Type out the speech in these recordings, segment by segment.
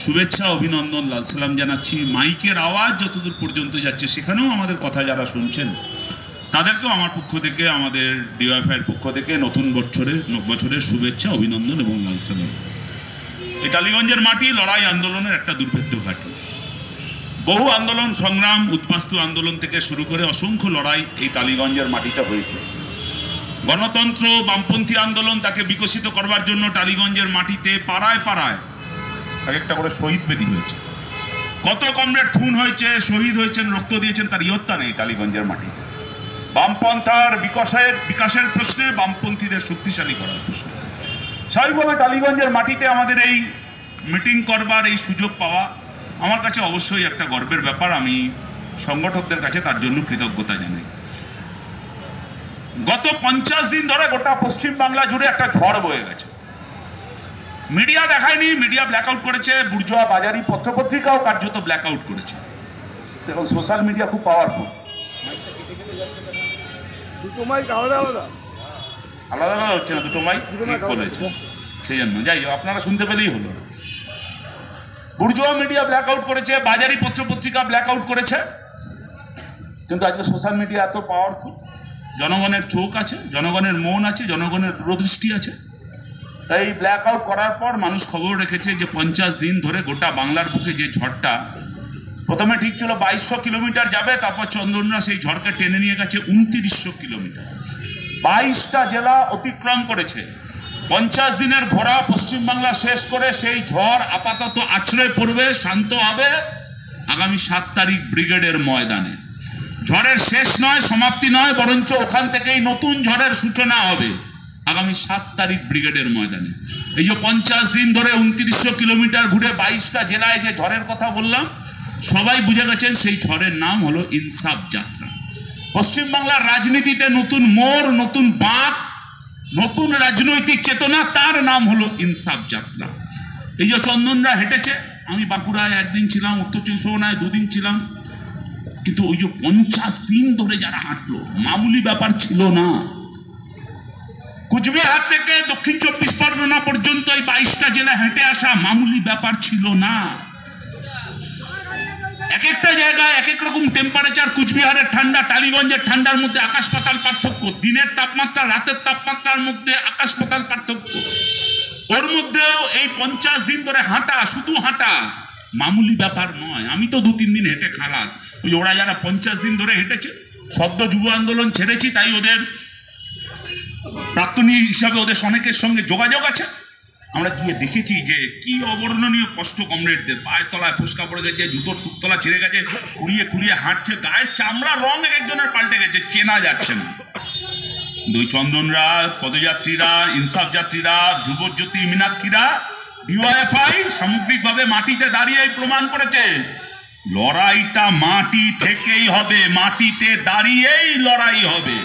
শুভেচ্ছা অভিনন্দন লাল সালাম জানাচ্ছি। মাইকের আওয়াজ যতদূর পর্যন্ত যাচ্ছে সেখানেও আমাদের কথা যারা শুনছেন তাদেরকেও আমার পক্ষ থেকে, আমাদের ডিওয়াইফাইয়ের পক্ষ থেকে নতুন বছরের শুভেচ্ছা অভিনন্দন এবং লাল সালাম। এই টালিগঞ্জের মাটি লড়াই আন্দোলনের একটা দুর্ভেদ্য ঘাঁটি। বহু আন্দোলন সংগ্রাম, উদ্বাস্তু আন্দোলন থেকে শুরু করে অসংখ্য লড়াই এই টালিগঞ্জের মাটিটা হয়েছে। গণতন্ত্র, বামপন্থী আন্দোলন তাকে বিকশিত করবার জন্য টালিগঞ্জের মাটিতে পাড়ায় পাড়ায় এক একটা করে শহীদ বেদি হয়েছে। কত কমরেড খুন হয়েছে, শহীদ হয়েছেন, রক্ত দিয়েছেন, তার ইয়ত্তা নেই টালিগঞ্জের মাটিতে। বামপন্থার বিকাশের প্রশ্নে, বামপন্থীদের শক্তিশালী করার প্রশ্নে স্বাভাবিকভাবে টালিগঞ্জের মাটিতে আমাদের এই মিটিং করবার এই সুযোগ পাওয়া আমার কাছে অবশ্যই একটা গর্বের ব্যাপার। আমি সংগঠকদের কাছে তার জন্য কৃতজ্ঞতা জানাই। গত 50 দিন ধরে গোটা পশ্চিমবাংলা জুড়ে একটা ঝড় বয়ে গেছে। মিডিয়া দেখায়নি, মিডিয়া ব্ল্যাকআউট করেছে, বুর্জোয়া বাজারি পত্রপত্রিকাও কার্যত ব্ল্যাকআউট করেছে। এবং সোশ্যাল মিডিয়া খুব পাওয়ারফুল। আলাদা আলাদা হচ্ছে না, দুটো মাইক ঠিক বলেছে, সেই জন্য যাই হোক আপনারা শুনতে পেলেই হলো। বুর্জোয়া মিডিয়া ব্ল্যাকআউট করেছে, বাজারি পত্রপত্রিকা ব্ল্যাকআউট করেছে, কিন্তু আজকে সোশ্যাল মিডিয়া এত পাওয়ারফুল। জনগণের চোখ আছে, জনগণের মন আছে, জনগণের দূরদৃষ্টি আছে। তাই ব্ল্যাকআউট করার পর মানুষ খবর রেখেছে যে 50 দিন ধরে গোটা বাংলার বুকে যে ঝড়টা প্রথমে ঠিক ছিল 2200 কিলোমিটার যাবে, তারপর চন্দনরা সেই ঝড়কে টেনে নিয়ে গেছে 2900 কিলোমিটার। 22টা জেলা অতিক্রম করেছে। 50 দিনের ঘোরা পশ্চিমবাংলা শেষ করে সেই ঝড় আপাতত আছড়ে পড়বে, শান্ত হবে আগামী 7 তারিখ ব্রিগেডের ময়দানে। ঝড়ের শেষ নয়, সমাপ্তি নয়, বরঞ্চ ওখান থেকেই নতুন ঝড়ের সূচনা হবে আগামী 7 তারিখ ব্রিগেডের ময়দানে। এই যে 50 দিন ধরে 2900 কিলোমিটার ঘুরে 22টা জেলায় যে ঝড়ের কথা বললাম, সবাই বুঝে গেছেন সেই ঝড়ের নাম হলো ইনসাফ যাত্রা। পশ্চিমবাংলার রাজনীতিতে নতুন মোড়, নতুন বাঁক, নতুন রাজনৈতিক চেতনা, তার নাম হলো ইনসাফ যাত্রা। এই যে চন্দনরা হেঁটেছে, আমি বাঁকুড়ায় একদিন ছিলাম, উত্তর 24 পরগনায় 2 দিন ছিলাম, কিন্তু ওই যে 50 দিন ধরে যারা হাঁটলো মামুলি ব্যাপার ছিল না। কুচবিহার থেকে দক্ষিণ 24 পরগনা পর্যন্ত এই 22টা জেলা হেঁটে আসা মামুলি ব্যাপার ছিল না। এক একটা জায়গায় এক এক রকম টেম্পারেচার। কুচবিহারের ঠান্ডা, টালিগঞ্জের ঠান্ডার মধ্যে আকাশ পাতাল পার্থক্য। দিনের তাপমাত্রা, রাতের তাপমাত্রার মধ্যে আকাশ পাতাল পার্থক্য। ওর মধ্যেও এই 50 দিন ধরে হাঁটা, শুধু হাঁটা, মামুলি ব্যাপার নয়। আমি তো 2-3 দিন হেঁটে খালাস। ওই ওরা যারা 50 দিন ধরে হেঁটেছে, সদ্য যুব আন্দোলন ছেড়েছি, তাই ওদের প্রাক্তনী হিসাবে ওদের অনেকের সঙ্গে যোগাযোগ আছে। আমরা গিয়ে দেখেছি যে কি অবর্ণনীয় কষ্ট কমরেডদের। পায়ের তলায় ফোসকা পড়ে গেছে, জুতোর সুতলা ছিঁড়ে গেছে, খুঁড়িয়ে খুঁড়িয়ে হাঁটছে, গায়ের চামড়া রং এক একজনের পাল্টে গেছে, চেনা যাচ্ছে না। দুই চন্দনরা, পদযাত্রীরা, ইনসাফ যাত্রীরা, ধ্রুবজ্যোতি, মীনাক্ষীরা, ডিওয়াইএফআই সামগ্রিকভাবে মাটিতে দাঁড়িয়ে প্রমাণ করেছে লড়াইটা মাটি থেকেই হবে, মাটিতে দাঁড়িয়েই লড়াই হবে।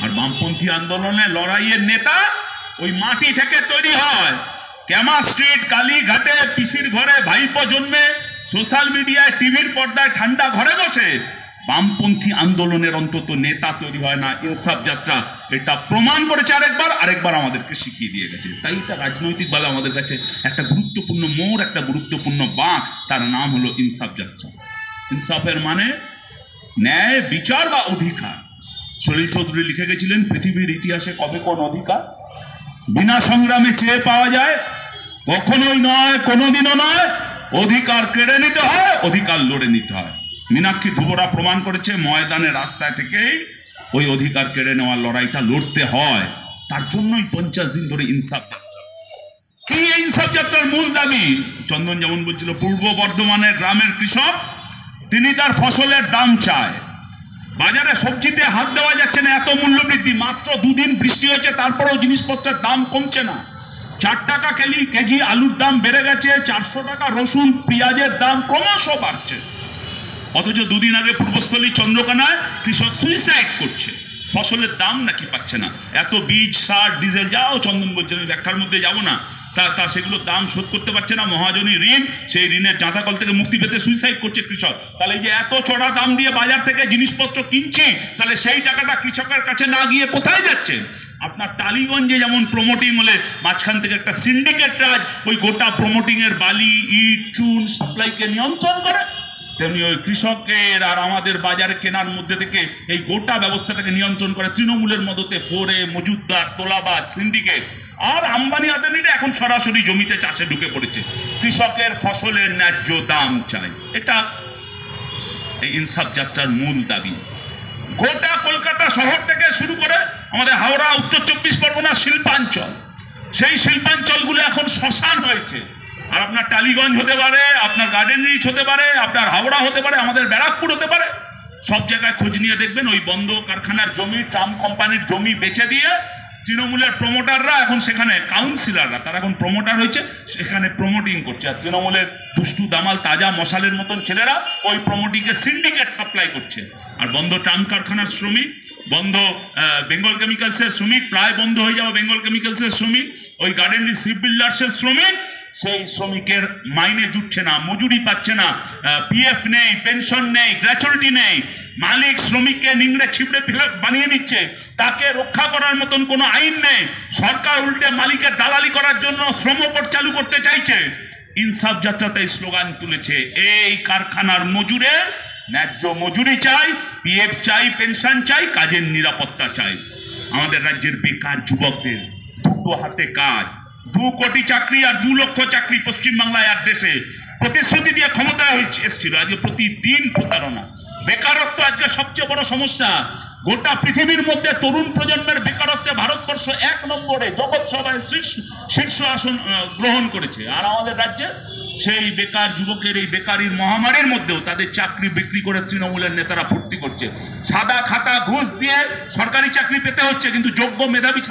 আর বামপন্থী আন্দোলনে লড়াইয়ের নেতা ওই মাটি থেকে তৈরি হয়। ক্যামা স্ট্রিট, কালীঘাটে, পিসির ঘরে ভাইপো জন্মে, সোশ্যাল মিডিয়ায়, টিভির পর্দায় ঠান্ডা ঘরে বসে বামপন্থী আন্দোলনের অন্তত নেতা তৈরি হয় না। ইনসাফ যাত্রা এটা প্রমাণ করেছে আরেকবার আমাদেরকে শিখিয়ে দিয়ে গেছে। তাই এটা রাজনৈতিকভাবে আমাদের কাছে একটা গুরুত্বপূর্ণ মোড়, একটা গুরুত্বপূর্ণ বাঁক। তার নাম হলো ইনসাফ যাত্রা। ইনসাফের মানে ন্যায়, বিচার বা অধিকার। সলিল চৌধুরী লিখে গেছিলেন, পৃথিবীর ইতিহাসে কবে কোন অধিকার বিনা সংগ্রামে চেয়ে পাওয়া যায়? কখনোই নয়, কোনোদিনও নয়। অধিকার কেড়ে নিতে হয়, অধিকার লড়ে নিতে হয়। মীনাক্ষী, ধ্রুবরা প্রমাণ করেছে ময়দানে, রাস্তায় থেকেই ওই অধিকার কেড়ে নেওয়ার লড়াইটা লড়তে হয়। তার জন্যই 50 দিন ধরে ইনসাফ। কি এই ইনসাফ যাত্রার মূল দাবি? চন্দন যেমন বলছিল, পূর্ব বর্ধমানের গ্রামের কৃষক, তিনি তার ফসলের দাম চায়। বাজারে সবজিতে হাত দেওয়া যাচ্ছে না, এত মূল্য বৃদ্ধি। মাত্র 2 দিন বৃষ্টি হয়েছে, তারপরেও জিনিসপত্রের দাম কমছে না। 4 টাকা কেজি আলুর দাম বেড়ে গেছে, 400 টাকা রসুন, পেঁয়াজের দাম ক্রমশ বাড়ছে। অথচ 2 দিন আগে পূর্বস্থলী চন্দ্রকোনায় কৃষক সুইসাইড করছে, ফসলের দাম নাকি পাচ্ছে না। এত বীজ, সার, ডিজেল, যাও চন্দন বলছেন, ওই ব্যাখ্যার মধ্যে যাবো না। তা সেগুলোর দাম শোধ করতে পারছে না। মহাজনী ঋণ, সেই ঋণের জাঁতাকল থেকে মুক্তি পেতে সুইসাইড করছে কৃষক। তাহলে এই যে এত চড়া দাম দিয়ে বাজার থেকে জিনিসপত্র কিনছি, তাহলে সেই টাকাটা কৃষকের কাছে না গিয়ে কোথায় যাচ্ছে? আপনার টালিগঞ্জে যেমন প্রমোটিং হলে মাঝখান থেকে একটা সিন্ডিকেট রাজ ওই গোটা প্রমোটিংয়ের বালি ইট চুন সাপ্লাইকে নিয়ন্ত্রণ করে, তেমনি ওই কৃষকের আর আমাদের বাজারে কেনার মধ্যে থেকে এই গোটা ব্যবস্থাটাকে নিয়ন্ত্রণ করে তৃণমূলের মদতে ফোরে মজুদদার তোলাবাজ সিন্ডিকেট। আর আম্বানি আদানিরা এখন সরাসরি জমিতে চাষে ঢুকে পড়েছে। কৃষকের ফসলের ন্যায্য দাম চাই, এটা এই ইনসাফ যাত্রার মূল দাবি। গোটা কলকাতা শহর থেকে শুরু করে আমাদের হাওড়া, উত্তর 24 পরগনা শিল্পাঞ্চল, সেই শিল্পাঞ্চলগুলো এখন শ্মশান হয়েছে। আর আপনার টালিগঞ্জ হতে পারে, আপনার গার্ডেন রিচ হতে পারে, আপনার হাওড়া হতে পারে, আমাদের ব্যারাকপুর হতে পারে, সব জায়গায় খোঁজ নিয়ে দেখবেন ওই বন্ধ কারখানার জমি, ট্রাম কোম্পানির জমি বেচে দিয়ে তৃণমূলের প্রমোটাররা এখন সেখানে, কাউন্সিলররা তারা এখন প্রমোটার হয়েছে, সেখানে প্রমোটিং করছে। আর তৃণমূলের দুষ্টু দামাল তাজা মশালের মতন ছেলেরা ওই প্রমোটিংকে সিন্ডিকেট সাপ্লাই করছে। আর বন্ধ ট্রাম কারখানার শ্রমিক, বন্ধ বেঙ্গল কেমিক্যালসের শ্রমিক, প্রায় বন্ধ হয়ে যাওয়া বেঙ্গল কেমিক্যালসের শ্রমিক, ওই গার্ডেন শিপ বিল্ডার্সের শ্রমিক, সেই শ্রমিকের মাইনে জুটছে না, মজুরি পাচ্ছে না, পিএফ নেই, পেনশন নেই, গ্র্যাচুইটি নেই, মালিক শ্রমিককে নিংড়ে ছিপড়ে বানিয়ে দিচ্ছে, তাকে রক্ষা করার মতন কোনো আইন নেই। সরকার উল্টে মালিকের দালালি করার জন্য শ্রম কোড চালু করতে চাইছে। ইনসাফ যাত্রাতে স্লোগান তুলেছে, এই কারখানার মজুরের ন্যায্য মজুরি চাই, পিএফ চাই, পেনশন চাই, কাজের নিরাপত্তা চাই। আমাদের রাজ্যের বেকার যুবকদের দুটো হাতে কাজ, 2 কোটি চাকরি আর 2 লক্ষ চাকরি পশ্চিমবাংলায় আর দেশে প্রতিশ্রুতি দিয়ে ক্ষমতায় এসেছিল, আজকে প্রতিদিন প্রতারণা। বেকারত্ব আজকে সবচেয়ে বড় সমস্যা। গোটা পৃথিবীর মধ্যে তরুণ প্রজন্মের বেকারত্বে ভারতবর্ষ 1 নম্বরে, জগৎ সভায় শীর্ষ আসন গ্রহণ করেছে। আর আমাদের রাজ্যে সেই বেকার যুবকের এই বেকারির মহামারীর মধ্যেও তাদের চাকরি বিক্রি করে তৃণমূলের নেতারা ফুর্তি করছে। সাদা খাতা ঘুষ দিয়ে সরকারি চাকরি পেতে হচ্ছে, কিন্তু যোগ্য মেধাবী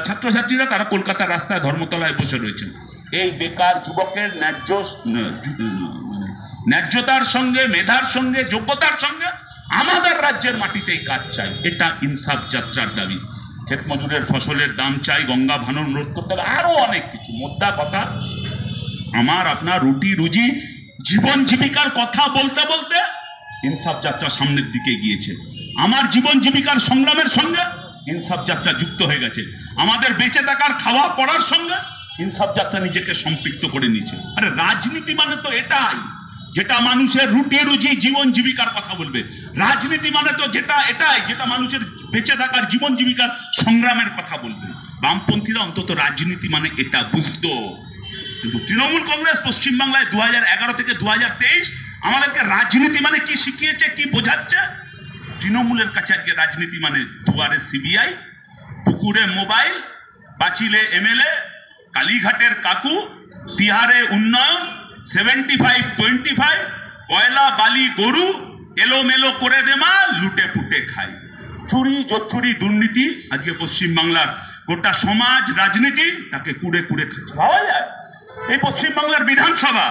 ছাত্রছাত্রীরা তারা কলকাতার রাস্তায় ধর্মতলায় বসে রয়েছেন। এই বেকার যুবকের ন্যায্যতার সঙ্গে, মেধার সঙ্গে, যোগ্যতার সঙ্গে আমাদের রাজ্যের মাটিতেই কাজ চাই, এটা ইনসাফ যাত্রার দাবি। ক্ষেত মজুরের ফসলের দাম চাই, গঙ্গা ভাঙন রোধ করতে হবে, আরো অনেক কিছু। মোদ্দা কথা, আমার আপনার রুটি রুজি জীবন জীবিকার কথা বলতে বলতে ইনসাফ যাত্রা সামনের দিকে গিয়েছে। আমার জীবন জীবিকার সংগ্রামের সঙ্গে ইনসাফ যাত্রা যুক্ত হয়ে গেছে। আমাদের বেঁচে থাকার খাওয়া পড়ার সঙ্গে ইনসাফ যাত্রা নিজেকে সম্পৃক্ত করে নিয়েছে। আরে রাজনীতি মানে তো এটাই, যেটা মানুষের রুটি রুজি জীবন জীবিকার কথা বলবে। রাজনীতি মানে তো এটাই যেটা মানুষের বেঁচে থাকার জীবন জীবিকার সংগ্রামের কথা বলবে। বামপন্থীরা অন্তত রাজনীতি মানে এটা বুঝতো, কিন্তু তৃণমূল কংগ্রেস পশ্চিমবাংলায় 2011 থেকে 2023 আমাদেরকে রাজনীতি মানে কি শিখিয়েছে, কি বোঝাচ্ছে। তৃণমূলের কাছে আজকে রাজনীতি মানে দুয়ারে সিবিআই, পুকুরে মোবাইল, পাঁচিলে এমএলএ, কালীঘাটের কাকু, তিহারে উন্নয়ন, 75-25, কয়লা বালি গরু, এলোমেলো করে দেমা, লুটে পুটে খাই, চুরি জোচ্চুরি দুর্নীতি। আজকে পশ্চিমবাংলার গোটা সমাজ রাজনীতি তাকে কুড়ে কুড়ে খাচ্ছে। ভাবা যায় এই পশ্চিমবাংলার বিধানসভা,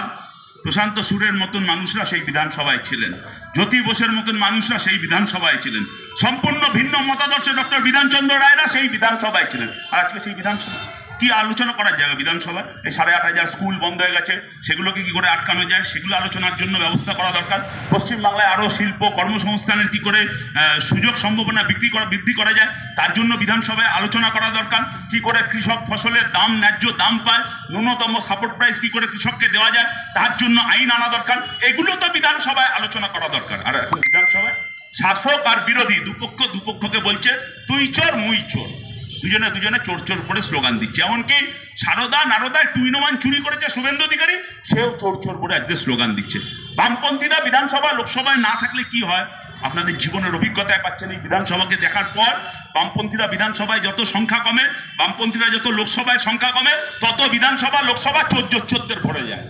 প্রশান্ত সুরের মতন মানুষরা সেই বিধানসভায় ছিলেন, জ্যোতি বোসের মতন মানুষরা সেই বিধানসভায় ছিলেন, সম্পূর্ণ ভিন্ন মতাদর্শের ডক্টর বিধানচন্দ্র রায়রা সেই বিধানসভায় ছিলেন। আর আজকে সেই বিধানসভা কি আলোচনা করার জায়গা? বিধানসভা এই 8,500 স্কুল বন্ধ হয়ে গেছে, সেগুলোকে কি করে আটকানো যায় সেগুলো আলোচনার জন্য ব্যবস্থা করা দরকার। পশ্চিমবাংলায় আরও শিল্প কর্মসংস্থানের কি করে সুযোগ সম্ভাবনা বৃদ্ধি করা যায় তার জন্য বিধানসভায় আলোচনা করা দরকার। কি করে কৃষক ফসলের দাম ন্যায্য দাম পায়, ন্যূনতম সাপোর্ট প্রাইস কি করে কৃষককে দেওয়া যায় তার জন্য আইন আনা দরকার। এগুলো তো বিধানসভায় আলোচনা করা দরকার। আর এখন বিধানসভায় শাসক আর বিরোধী দুপক্ষকে বলছে তুই চোর মুই চোর, দুজনে চোর চোর করে স্লোগান দিচ্ছে। এমনকি সারদা নারদায় 2 in 1 চুরি করেছে শুভেন্দু অধিকারী, সেও চোর চোর করে আজকে স্লোগান দিচ্ছে। বামপন্থীরা বিধানসভা লোকসভায় না থাকলে কি হয় আপনাদের জীবনের অভিজ্ঞতায় পাচ্ছেন। এই বিধানসভাকে দেখার পর বামপন্থীরা বিধানসভায় যত সংখ্যা কমে, বামপন্থীরা যত লোকসভায় সংখ্যা কমে, তত বিধানসভা লোকসভা চোর ভরে যায়।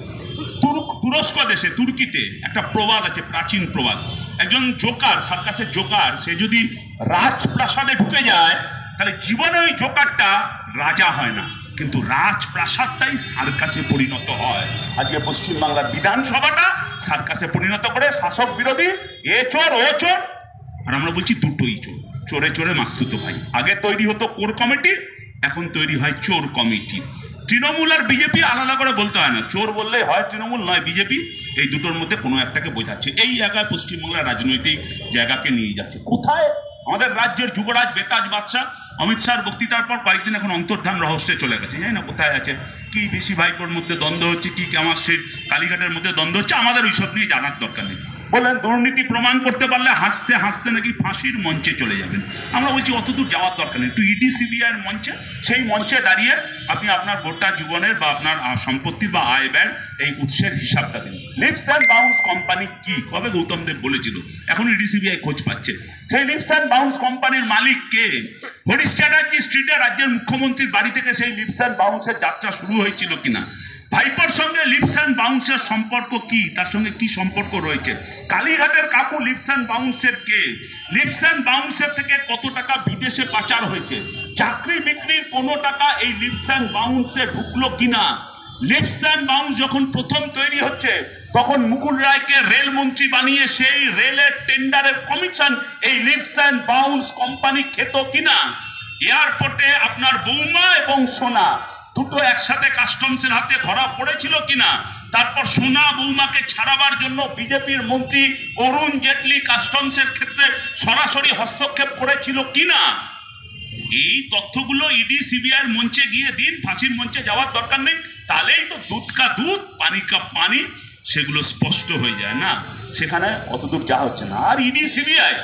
তুরস্ক দেশে, তুর্কিতে একটা প্রবাদ আছে, প্রাচীন প্রবাদ। একজন জোকার, সার্কাসের জোকার, সে যদি রাজপ্রাসাদে ঢুকে যায় তাহলে জীবনে ওই জোকারটা রাজা হয় না, কিন্তু রাজপ্রাসাদটাই সার্কাসে পরিণত হয়। আজকে পশ্চিমবাংলার বিধানসভাটা সার্কাসে পরিণত করে শাসক বিরোধী এ চোর ও চোর, আর আমরা বলছি দুটোই চোর, চোরে চোরে মাস্তুতো ভাই। আগে তৈরি হতো কোর কমিটি, এখন তৈরি হয় চোর কমিটি। তৃণমূল আর বিজেপি আলাদা করে বলতে হয় না, চোর বললে হয় তৃণমূল নয় বিজেপি, এই দুটোর মধ্যে কোনো একটাকে বোঝাচ্ছে। এই জায়গায় পশ্চিমবাংলার রাজনৈতিক জায়গাকে নিয়ে যাচ্ছে। কোথায় আমাদের রাজ্যের যুবরাজ বেতাজ বাদশাহ অমিত শাহর বক্তৃতার পর কয়েকদিন এখন অন্তর্ধান রহস্যে চলে গেছে, জানি না কোথায় আছে, কি বেশি ভাইপোর মধ্যে দ্বন্দ্ব হচ্ছে, কি কেমন স্ট্রিট কালীঘাটের মধ্যে দ্বন্দ্ব হচ্ছে, আমাদের ওইসব নিয়ে জানার দরকার নেই। বললেন দুর্নীতি প্রমাণ করতে পারলে হাসতে হাসতে নাকি ফাঁসির মঞ্চে চলে যাবেন। আমরা বলছি অতদূর যাওয়ার দরকার নেই, একটু ইডি সিবিআইয়ের মঞ্চে, সেই মঞ্চে দাঁড়িয়ে আপনি আপনার গোটা জীবনের বা আপনার সম্পত্তির বা আয় ব্যয়ের এই উৎসের হিসাবটা দিন। লিপস অ্যান্ড বাউন্স কোম্পানি কি, কবে গৌতম দেব বলেছিল, এখন ইডি সিবিআই খোঁজ পাচ্ছে। সেই লিপস অ্যান্ড বাউন্স কোম্পানির মালিক কে? হরিশ চ্যাটার্জি স্ট্রিটে রাজ্যের মুখ্যমন্ত্রীর বাড়ি থেকে সেই লিপস অ্যান্ড বাউন্সের যাত্রা শুরু হয়েছিল কিনা? ভাইপোর সঙ্গে লিপস অ্যান্ড বাউন্সের সম্পর্ক কি, তার সঙ্গে কি সম্পর্ক রয়েছে? কালীঘাটের কাকু লিপস অ্যান্ড বাউন্সের কে? লিপস অ্যান্ড বাউন্সের থেকে কত টাকা বিদেশে পাচার হয়েছে? চাকরি বিক্রির কোনো টাকা এই লিপস অ্যান্ড বাউন্সে ঢুকলো কিনা? লিপস অ্যান্ড বাউন্স যখন প্রথম তৈরি হচ্ছে তখন মুকুল রায়কে রেলমন্ত্রী বানিয়ে সেই রেলের টেন্ডারের কমিশন এই লিপস অ্যান্ড বাউন্স কোম্পানি খেত কিনা? এয়ারপোর্টে আপনার বৌমা এবং সোনা দুটো একসাথে কাস্টমসের হাতে ধরা পড়েছিল কিনা? তারপর সোনা বৌমাকে ছাড়াবার জন্য বিজেপির মন্ত্রী অরুণ জেটলি কাস্টমসের ক্ষেত্রে সরাসরি হস্তক্ষেপ করেছিল কিনা? এই তথ্যগুলো ইডি সিবিআইয়ের মঞ্চে গিয়ে দিন, ফাঁসির মঞ্চে যাওয়ার দরকার নেই, তাহলেই তো দুধ কা দুধ পানি কা পানি, সেগুলো স্পষ্ট হয়ে যায় না, সেখানে অতদূর যা হচ্ছে না। আর ইডি সিবিআই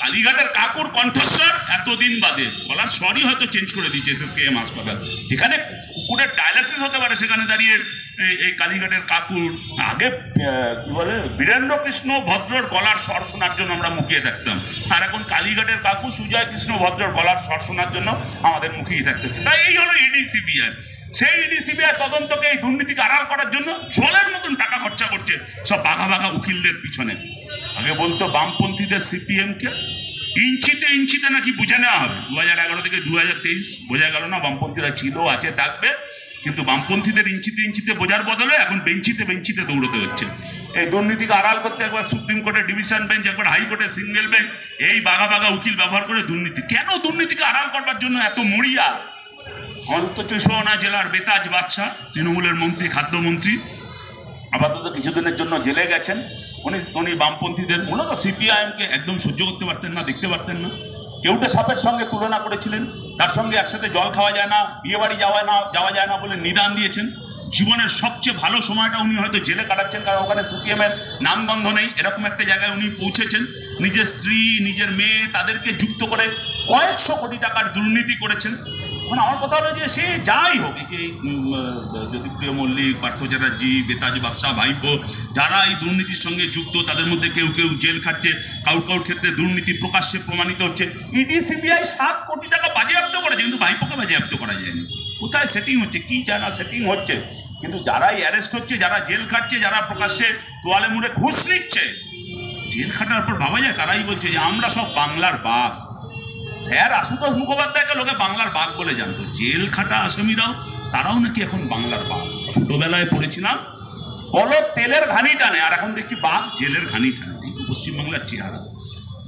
কালীঘাটের কাকুর কণ্ঠস্বর এতদিন বাদে, গলার স্বরই হয়তো চেঞ্জ করে দিয়েছে SSKM হাসপাতাল, যেখানে কুকুরের ডায়ালাইসিস হতে পারে সেখানে দাঁড়িয়ে এই কালীঘাটের কাকুর আগে কি বলে বীরেন্দ্র কৃষ্ণ ভদ্রর গলার স্বর শোনার জন্য আমরা মুখিয়ে থাকতাম, আর এখন কালীঘাটের কাকু সুজয় কৃষ্ণ ভদ্রর গলার স্বর শোনার জন্য আমাদের মুখিয়ে থাকতে হচ্ছে। তাই এই হলো ইডি সিবিআই। সেই ইডি সিবিআই তদন্তকে এই দুর্নীতিকে আড়াল করার জন্য জলের মতন টাকা খরচা করছে সব বাঘা বাঘা উকিলদের পিছনে। আগে বলতো বামপন্থীদের সিপিএমকে ইঞ্চিতে ইঞ্চিতে নাকি বুঝে নেওয়া হবে, 2011 থেকে 2023 বোঝা গেল না, বামপন্থীরা ছিল, আছে, থাকবে, কিন্তু বামপন্থীদের ইঞ্চিতে ইঞ্চিতে বোঝার বদলে এখন বেঞ্চিতে বেঞ্চিতে দৌড়তে হচ্ছে। এই দুর্নীতিকে আড়াল করতে একবার সুপ্রিম কোর্টের ডিভিশন বেঞ্চ, একবার হাইকোর্টের সিঙ্গেল বেঞ্চ, এই বাঘা বাঘা উকিল ব্যবহার করে দুর্নীতি। কেন দুর্নীতিকে আড়াল করবার জন্য এত মরিয়া? আমার উত্তর 24 জেলার বেতাজ বাদশাহ, তৃণমূলের মন্ত্রী, খাদ্যমন্ত্রী, আপাতত কিছুদিনের জন্য জেলে গেছেন। উনি বামপন্থীদের, মূলত সিপিআইএমকে একদম সহ্য করতে পারতেন না, দেখতে পারতেন না। কেউটে সাপের সঙ্গে তুলনা করেছিলেন, তার সঙ্গে একসাথে জল খাওয়া যায় না, বিয়ে বাড়ি যাওয়া যায় না বলে নিদান দিয়েছেন। জীবনের সবচেয়ে ভালো সময়টা উনি হয়তো জেলে কাটাচ্ছেন, কারণ ওখানে সিপিএমের নামগন্ধ নেই, এরকম একটা জায়গায় উনি পৌঁছেছেন। নিজের স্ত্রী, নিজের মেয়ে, তাদেরকে যুক্ত করে কয়েকশো কোটি টাকার দুর্নীতি করেছেন। মানে আমার কথা হলো যে সে যাই হোক, এই জ্যোতিপ্রিয় মল্লিক, পার্থ চ্যাটার্জি, বেতাজ বাদশাহ ভাইপো, যারা এই দুর্নীতির সঙ্গে যুক্ত, তাদের মধ্যে কেউ কেউ জেল খাটছে, কারোর ক্ষেত্রে দুর্নীতি প্রকাশ্যে প্রমাণিত হচ্ছে। ইডি সিবিআই 7 কোটি টাকা বাজেয়াপ্ত করেছে, কিন্তু ভাইপোকে বাজেয়াপ্ত করা যায়নি। কোথায় সেটিং হচ্ছে, কি জানা সেটিং হচ্ছে, কিন্তু যারাই অ্যারেস্ট হচ্ছে, যারা জেল খাটছে, যারা প্রকাশ্যে তোয়ালে মুড়ে ঘুষ নিচ্ছে, জেল খাটার পর ভাবা যায় তারাই বলছে যে আমরা সব বাংলার বাঘ। স্যার আশুতোষ মুখোপাধ্যায়কে লোকে বাংলার বাঘ বলে জানতো, জেল খাটা আসামিরাও তারাও নাকি এখন বাংলার বাঘ। ছোটবেলায় পড়েছিলাম বলো তেলের ঘানি টানে, আর এখন দেখছি বাঘ জেলের ঘানি টানে। এই তো পশ্চিমবাংলার চেহারা।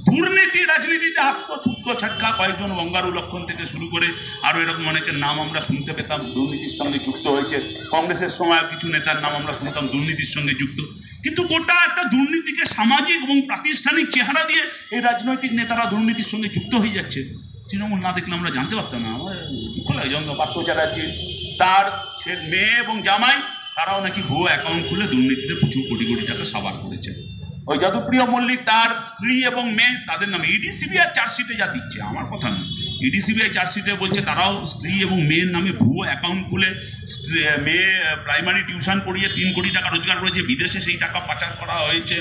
দুর্নীতি রাজনীতিতে আসতো ছুটকো ছাটকা কয়েকজন, বঙ্গারু লক্ষণ থেকে শুরু করে আরও এরকম অনেকের নাম আমরা শুনতে পেতাম দুর্নীতির সঙ্গে যুক্ত হয়েছে। কংগ্রেসের সময় কিছু নেতার নাম আমরা শুনতাম দুর্নীতির সঙ্গে যুক্ত, কিন্তু গোটা একটা দুর্নীতিকে সামাজিক এবং প্রাতিষ্ঠানিক চেহারা দিয়ে এই রাজনৈতিক নেতারা দুর্নীতির সঙ্গে যুক্ত হয়ে যাচ্ছে। তৃণমূল না দেখলে আমরা জানতে পারতাম না। আমার দুঃখ লাগে, যেমন পার্থ চ্যাটার্জি, তার মেয়ে এবং জামাই, তারাও নাকি ভুয়ো অ্যাকাউন্ট খুলে দুর্নীতিতে প্রচুর কোটি কোটি টাকা সাবার করেছে। ওই জ্যোতিপ্রিয় মল্লিক, তার স্ত্রী এবং মেয়ে, তাদের নামে ইডি সিবিআই চার্জশিটে যা দিচ্ছে, আমার কথা না, ইডি সিবিআই চার্জশিটে বলছে তারাও স্ত্রী এবং মেয়ের নামে ভুয়ো অ্যাকাউন্ট খুলে মেয়ে প্রাইমারি টিউশন পড়িয়ে 3 কোটি টাকা রোজগার করেছে, বিদেশে সেই টাকা পাচার করা হয়েছে।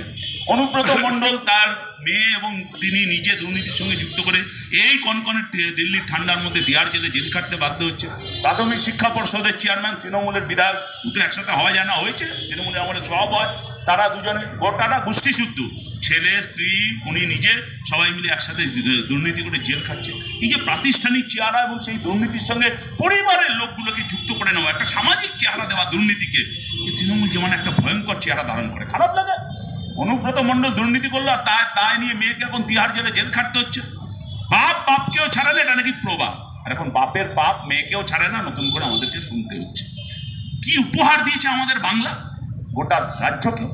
অনুব্রত মণ্ডল, তার মেয়ে এবং তিনি নিজে দুর্নীতির সঙ্গে যুক্ত করে এই কনকনের দিল্লির ঠান্ডার মধ্যে দিয়ার জেল খাটতে বাধ্য হচ্ছে। প্রাথমিক শিক্ষা পর্ষদের চেয়ারম্যান, তৃণমূলের বিধায়ক, দুটো একসাথে হওয়া যায় না, হয়েছে, তৃণমূলের আমাদের সব হয়, তারা দুজনে গোটাটা গোষ্ঠী শুদ্ধ, ছেলে স্ত্রী, উনি নিজে, সবাই মিলে একসাথে দুর্নীতি করে জেল খাচ্ছে। এই যে প্রাতিষ্ঠানিক চেহারা এবং সেই দুর্নীতির সঙ্গে পরিবারের লোকগুলোকে যুক্ত করে নেওয়া, একটা সামাজিক চেহারা দেওয়া দুর্নীতিকে, এই তৃণমূল যেমন একটা ভয়ঙ্কর চেহারা ধারণ করে, খারাপ লাগে। অনুব্রত মণ্ডল দুর্নীতি করলো, আর তাই নিয়ে মেয়েকে এখন তিহার জেল খাটতে হচ্ছে। বাপকেও ছাড়ে না, এটা নাকি প্রবাদ। আর এখন বাপের পাপ মেয়েকেও ছাড়ে না, নতুন করে আমাদেরকে শুনতে হচ্ছে। কি উপহার দিয়েছে আমাদের বাংলা গোটা রাজ্যকে।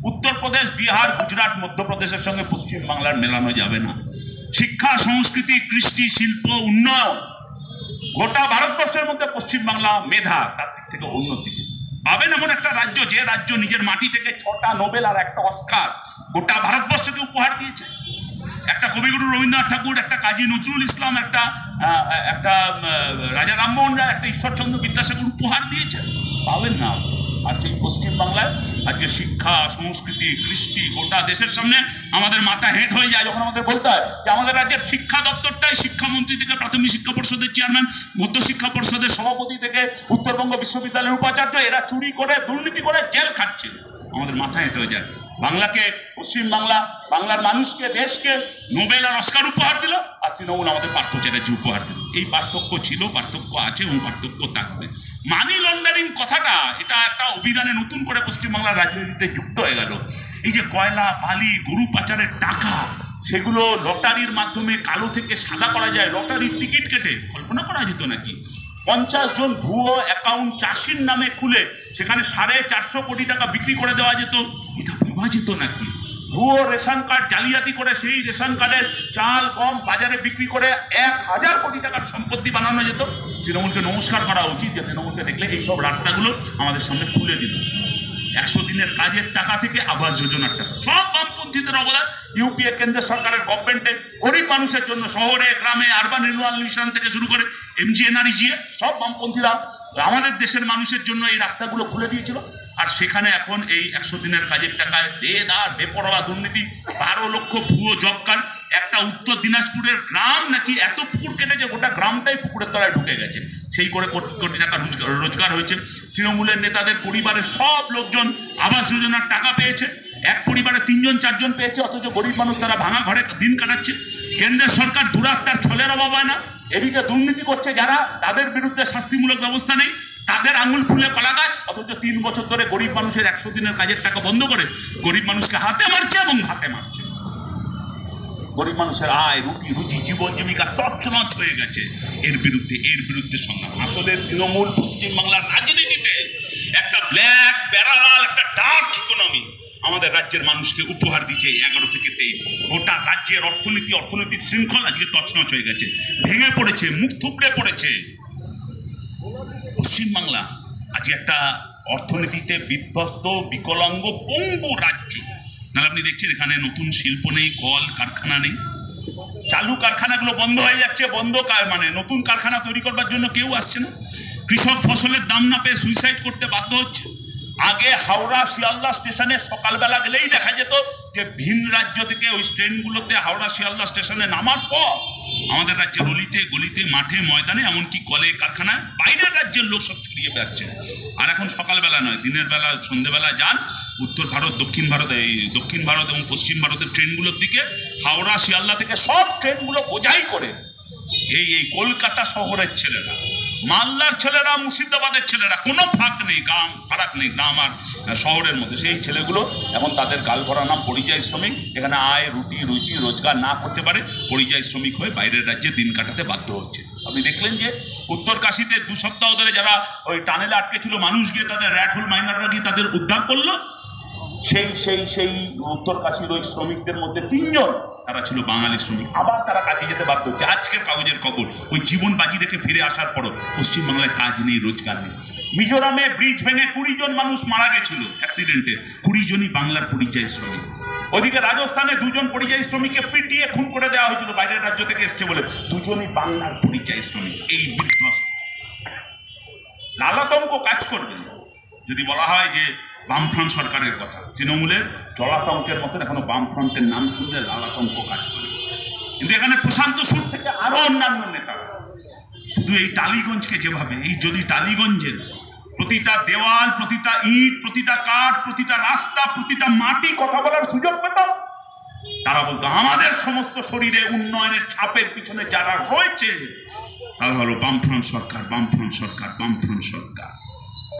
উত্তরপ্রদেশ, বিহার, গুজরাট, মধ্যপ্রদেশের সঙ্গে পশ্চিমবাংলার মেলানো যাবে না। শিক্ষা, সংস্কৃতি, কৃষ্টি, শিল্প, উন্নয়ন, গোটা ভারতবর্ষের মধ্যে পশ্চিমবাংলা মেধা তার দিক থেকে অন্যদিকে পাবেন এমন একটা রাজ্য, যে রাজ্য নিজের মাটি থেকে 6টা নোবেল আর একটা অস্কার গোটা ভারতবর্ষকে উপহার দিয়েছে। একটা কবিগুরু রবীন্দ্রনাথ ঠাকুর, একটা কাজী নজরুল ইসলাম, একটা রাজা রামমোহন রায়, একটা ঈশ্বরচন্দ্র বিদ্যাসাগর উপহার দিয়েছে, পাবেন না। আর সেই পশ্চিমবাংলায় আজকে শিক্ষা, সংস্কৃতি, কৃষ্টি গোটা দেশের সামনে আমাদের মাথা হেঁট হয়ে যায় যখন আমাদের বলতে হয় যে আমাদের রাজ্যের শিক্ষা দপ্তরটাই শিক্ষামন্ত্রী থেকে প্রাথমিক শিক্ষা পর্ষদের চেয়ারম্যান, মধ্য শিক্ষা পর্ষদের সভাপতি থেকে উত্তরবঙ্গ বিশ্ববিদ্যালয়ের উপাচার্য, এরা চুরি করে দুর্নীতি করে জেল খাটছে। আমাদের মাথা হেঁট হয়ে যায়। বাংলাকে, পশ্চিমবাংলা, বাংলার মানুষকে, দেশকে নোবেল আর অস্কার উপহার দিল, আর তৃণমূল আমাদের পার্থ চ্যাটার্জি উপহার দিল। এই পার্থক্য ছিল, পার্থক্য আছে এবং পার্থক্য থাকবে। মানি লন্ডারিং কথাটা, এটা একটা অভিধানে নতুন করে পশ্চিমবাংলার রাজনীতিতে যুক্ত হয়ে গেল। এই যে কয়লা, বালি, গরু পাচারের টাকা, সেগুলো লটারির মাধ্যমে কালো থেকে সাদা করা যায়, লটারির টিকিট কেটে, কল্পনা করা যেত নাকি? 50 জন ভুয়ো অ্যাকাউন্ট চাষির নামে খুলে সেখানে 450 কোটি টাকা বিক্রি করে দেওয়া যেত, এটা ভাবা যেত নাকি? ভুয়ো রেশন কার্ড জালিয়াতি করে সেই রেশন কার্ডের চাল গম বাজারে বিক্রি করে 1000 কোটি টাকার সম্পত্তি বানানো যেত। তৃণমূলকে নমস্কার করা উচিত যে তৃণমূলকে দেখলে এইসব রাস্তাগুলো আমাদের সামনে খুলে দিল। 100 দিনের কাজের টাকা থেকে আবাস যোজনার টাকা, সব বামপন্থীদের অবদান। ইউপিএ কেন্দ্র সরকারের গভর্নমেন্টে গরিব মানুষের জন্য শহরে গ্রামে আরবান রিনিউয়াল মিশন থেকে শুরু করে এমজিএনআরইজিএ সব বামপন্থীরা আমাদের দেশের মানুষের জন্য এই রাস্তাগুলো খুলে দিয়েছিল। আর সেখানে এখন এই 100 দিনের কাজের টাকায় দেদার বেপরোয়া দুর্নীতি, 12 লক্ষ ভুয়ো জব কার্ড। একটা উত্তর দিনাজপুরের গ্রাম নাকি এত পুকুর কেটেছে, গোটা গ্রামটাই পুকুরের তলায় ঢুকে গেছে, সেই করে কোটি কোটি টাকা রোজগার হয়েছে। তৃণমূলের নেতাদের পরিবারের সব লোকজন আবাস যোজনার টাকা পেয়েছে, এক পরিবারে 3 জন 4 জন পেয়েছে, অথচ গরিব মানুষ তারা ভাঙা ঘরে দিন কাটাচ্ছে। কেন্দ্রের সরকার দুরাত্মার ছলের অভাব হয় না। এদিকে দুর্নীতি করছে যারা, তাদের বিরুদ্ধে শাস্তিমূলক ব্যবস্থা নেই, তাদের আঙুল ফুলে কলা গাছ, অথচ 3 বছর ধরে গরিব মানুষের 100 দিনের কাজের টাকা বন্ধ করে গরিব মানুষকে হাতে মারছে এবং হাতে মারছে। গরিব মানুষের আয়, রুটি রুজি, জীবন জীবিকা তছনছ হয়ে গেছে। এর বিরুদ্ধে সংগ্রাম। আসলে তৃণমূল পশ্চিমবাংলার রাজনীতিতে একটা ব্ল্যাক প্যারালাল, একটা ডার্ক ইকোনমি আমাদের রাজ্যের মানুষকে উপহার দিচ্ছে। 11 থেকে 23 গোটা রাজ্যের অর্থনীতির শৃঙ্খল আজকে তছনছ হয়ে গেছে, ভেঙে পড়েছে, মুখ থুবড়ে পড়েছে। পশ্চিমবাংলা আজকে একটা অর্থনীতিতে বিধ্বস্ত, বিকলাঙ্গ, পঙ্গু রাজ্য। নাহলে আপনি দেখছেন এখানে নতুন শিল্প নেই, কল কারখানা নেই, চালু কারখানাগুলো বন্ধ হয়ে যাচ্ছে, মানে নতুন কারখানা তৈরি করবার জন্য কেউ আসছে না। কৃষক ফসলের দাম না পেয়ে সুইসাইড করতে বাধ্য হচ্ছে। আগে হাওড়া শিয়ালদা স্টেশনে সকালবেলা গেলেই দেখা যেত যে ভিন রাজ্য থেকে ওই ট্রেনগুলোতে হাওড়া শিয়ালদা স্টেশনে নামার পর আমাদের রাজ্যের অলিতে গলিতে, মাঠে ময়দানে, এমনকি কলে কারখানায় বাইরের রাজ্যের লোক সব ছড়িয়ে বেড়াচ্ছে। আর এখন সকালবেলা নয়, দিনের বেলা, সন্ধ্যেবেলা যান উত্তর ভারত, দক্ষিণ ভারত এবং পশ্চিম ভারতের ট্রেনগুলোর দিকে, হাওড়া শিয়ালদা থেকে সব ট্রেনগুলো বোঝাই করে এই কলকাতা শহরের ছেলেরা, মালদার ছেলেরা, মুর্শিদাবাদের ছেলেরা, কোনো ফারাক নেই গ্রাম আর শহরের মধ্যে। সেই ছেলেগুলো এখন তাদের গাল ভরা নাম পরিযায়ী শ্রমিক, এখানে আয় রুটি রুজি রোজগার না করতে পারে, পরিযায়ী শ্রমিক হয়ে বাইরের রাজ্যে দিন কাটাতে বাধ্য হচ্ছে। আপনি দেখলেন যে উত্তর কাশীতে 2 সপ্তাহ ধরে যারা ওই টানেলে আটকে ছিল, মানুষ গিয়ে তাদের র্যাট হোল মাইনাররা গিয়ে তাদের উদ্ধার করলো। সেই উত্তর কাশীর ওই শ্রমিকদের মধ্যে 3 জন তারা ছিল বাঙালি শ্রমিক, আবার তারা কাজে যেতে বাধ্য হচ্ছে। আজকের কাগজের খবর, ওই জীবন বাজি রেখে ফিরে আসার পরও পশ্চিমবাংলায় কাজ নেই, রোজগার নেই। মিজোরামে ব্রিজ ভেঙে 20 জন মানুষ মারা গেছিল অ্যাক্সিডেন্টে, 20 জনই বাংলার পরিযায়ী শ্রমিক। ওদিকে রাজস্থানে 2 জন পরিযায়ী শ্রমিককে পিটিয়ে খুন করে দেওয়া হয়েছিল, বাইরের রাজ্য থেকে এসছে বলে, 2 জনই বাংলার পরিযায়ী শ্রমিক। এই বিধ্বস্ত লালাতঙ্ক কাজ করবে যদি বলা হয় যে বামফ্রন্ট সরকারের কথা। তৃণমূলের জলাতঙ্কের মতন এখনো বামফ্রন্টের নাম শুনলে লালাতঙ্ক কাজ করে। কিন্তু এখানে প্রশান্ত সুর থেকে আরো অন্যান্য নেতারা শুধু এই টালিগঞ্জকে যেভাবে, যদি টালিগঞ্জের প্রতিটা দেওয়াল, প্রতিটা ইট, প্রতিটা কাঠ, প্রতিটা রাস্তা, প্রতিটা মাটি কথা বলার সুযোগ পেত, তারা বলতো আমাদের সমস্ত শরীরে উন্নয়নের ছাপের পিছনে যারা রয়েছে তারা হলো বামফ্রন্ট সরকার।